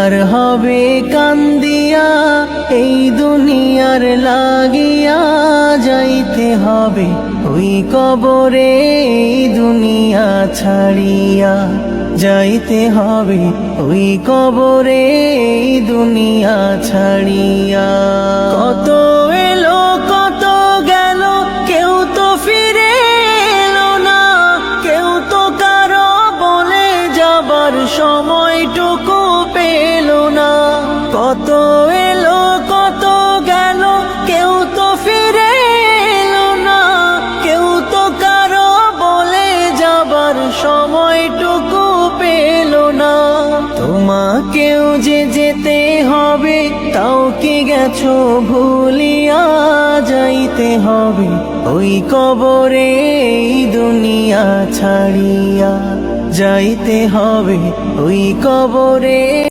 আর হবে কান্দিয়া এই দুনিয়ার লাগিয়া, যাইতে হবে ওই কবরে এই দুনিয়া ছাড়িয়া, যাইতে হবে ওই কবরে এই দুনিয়া ছাড়িয়া। কত এলো কত গেল, কেউ তো ফিরে এলো না, কেউ তো কারো বলে যাবার সময়টুকু পেল না। কত এলো কত গেল, কেউ তো ফিরে এলো না, কেউ তো কারো বলে যাবার সময়টুকু পেল না। তোমাকেও যে যেতে হবে, তাও কি গেছো ভুলিয়া, যাইতে হবে ওই কবরে এই দুনিয়া ছাড়িয়া, যাইতে হবে ওই কবরে।